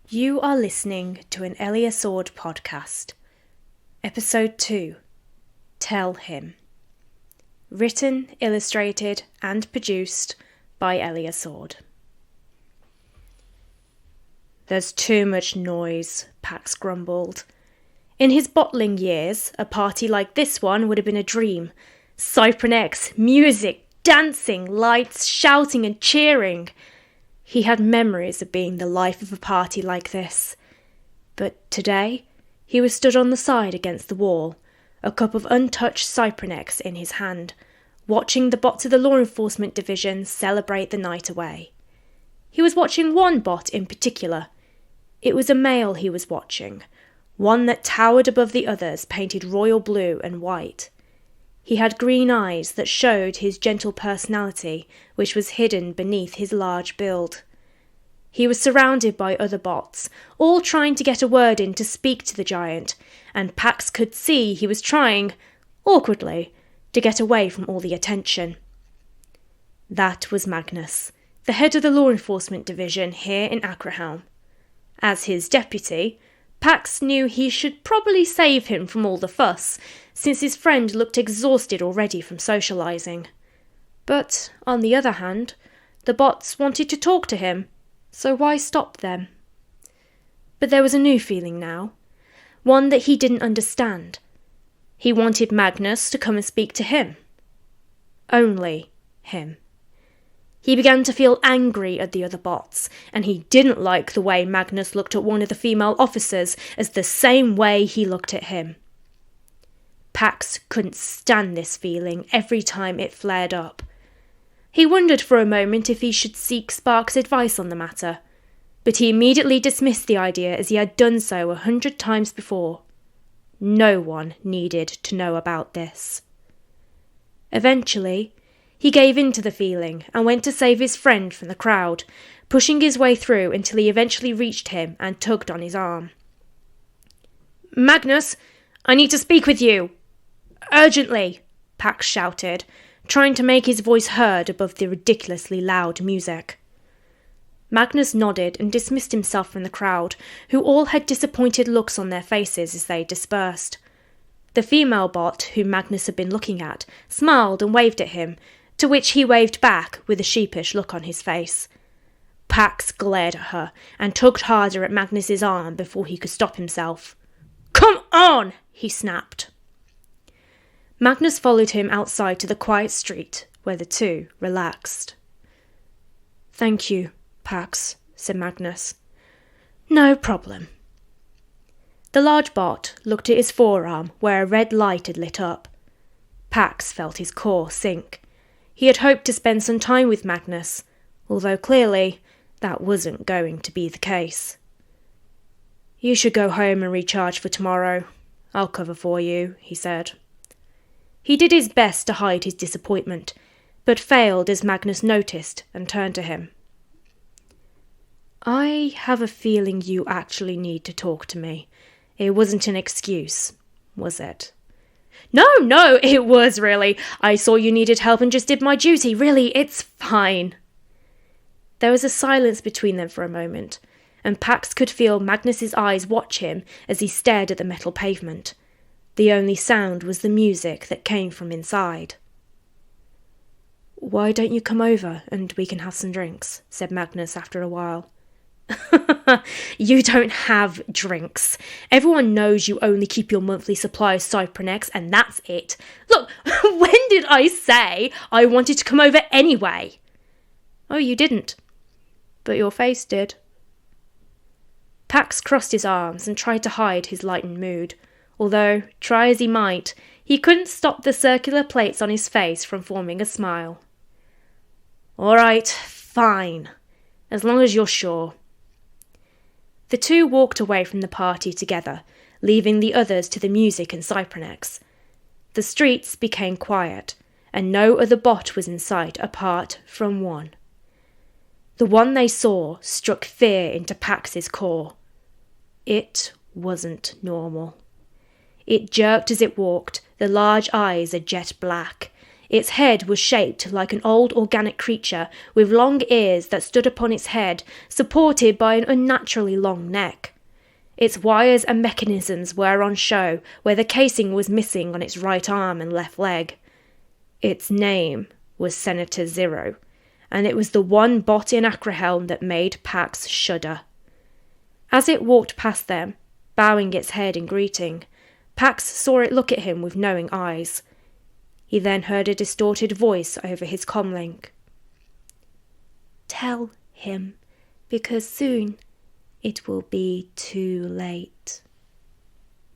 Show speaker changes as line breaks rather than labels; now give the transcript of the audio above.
You are listening to an Elia Sword podcast. Episode 2. Tell Him. Written, illustrated and produced by Elia Sword. There's too much noise, Pax grumbled. In his bottling years, a party like this one would have been a dream. Cyphernex, music, dancing, lights, shouting and cheering. He had memories of being the life of a party like this. But today, he was stood on the side against the wall, a cup of untouched Cyphernex in his hand, watching the bots of the law enforcement division celebrate the night away. He was watching one bot in particular. It was a male he was watching, one that towered above the others, painted royal blue and white. He had green eyes that showed his gentle personality, which was hidden beneath his large build. He was surrounded by other bots, all trying to get a word in to speak to the giant, and Pax could see he was trying, awkwardly, to get away from all the attention. That was Magnus, the head of the law enforcement division here in Acrahelm. As his deputy, Pax knew he should probably save him from all the fuss, since his friend looked exhausted already from socialising. But, on the other hand, the bots wanted to talk to him, so why stop them? But there was a new feeling now, one that he didn't understand. He wanted Magnus to come and speak to him. Only him. He began to feel angry at the other bots, and he didn't like the way Magnus looked at one of the female officers as the same way he looked at him. Pax couldn't stand this feeling every time it flared up. He wondered for a moment if he should seek Spark's advice on the matter, but he immediately dismissed the idea as he had done so 100 times before. No one needed to know about this. Eventually, he gave in to the feeling and went to save his friend from the crowd, pushing his way through until he eventually reached him and tugged on his arm. "Magnus, I need to speak with you! Urgently!" Pax shouted, trying to make his voice heard above the ridiculously loud music. Magnus nodded and dismissed himself from the crowd, who all had disappointed looks on their faces as they dispersed. The female bot, whom Magnus had been looking at, smiled and waved at him, to which he waved back with a sheepish look on his face. Pax glared at her and tugged harder at Magnus's arm before he could stop himself. "Come on!" he snapped. Magnus followed him outside to the quiet street, where the two relaxed. "Thank you, Pax," said Magnus. "No problem." The large bot looked at his forearm, where a red light had lit up. Pax felt his core sink. He had hoped to spend some time with Magnus, although clearly that wasn't going to be the case. "You should go home and recharge for tomorrow. I'll cover for you," he said. He did his best to hide his disappointment, but failed as Magnus noticed and turned to him. "I have a feeling you actually need to talk to me. It wasn't an excuse, was it?" No, it was really. I saw you needed help and just did my duty. Really, it's fine." There was a silence between them for a moment, and Pax could feel Magnus's eyes watch him as he stared at the metal pavement. The only sound was the music that came from inside. "Why don't you come over and we can have some drinks?" said Magnus after a while. "You don't have drinks. Everyone knows you only keep your monthly supply of Cyphernex, and that's it. Look, when did I say I wanted to come over anyway?" "Oh, you didn't. But your face did." Pax crossed his arms and tried to hide his lightened mood, although, try as he might, he couldn't stop the circular plates on his face from forming a smile. "All right, fine. As long as you're sure." The two walked away from the party together, leaving the others to the music and Cyphernex. The streets became quiet, and no other bot was in sight apart from one. The one they saw struck fear into Pax's core. It wasn't normal. It jerked as it walked, the large eyes a jet black. Its head was shaped like an old organic creature with long ears that stood upon its head, supported by an unnaturally long neck. Its wires and mechanisms were on show where the casing was missing on its right arm and left leg. Its name was Senator Zero, and it was the one bot in Acrahelm that made Pax shudder. As it walked past them, bowing its head in greeting, Pax saw it look at him with knowing eyes. He then heard a distorted voice over his comlink. "Tell him, because soon it will be too late."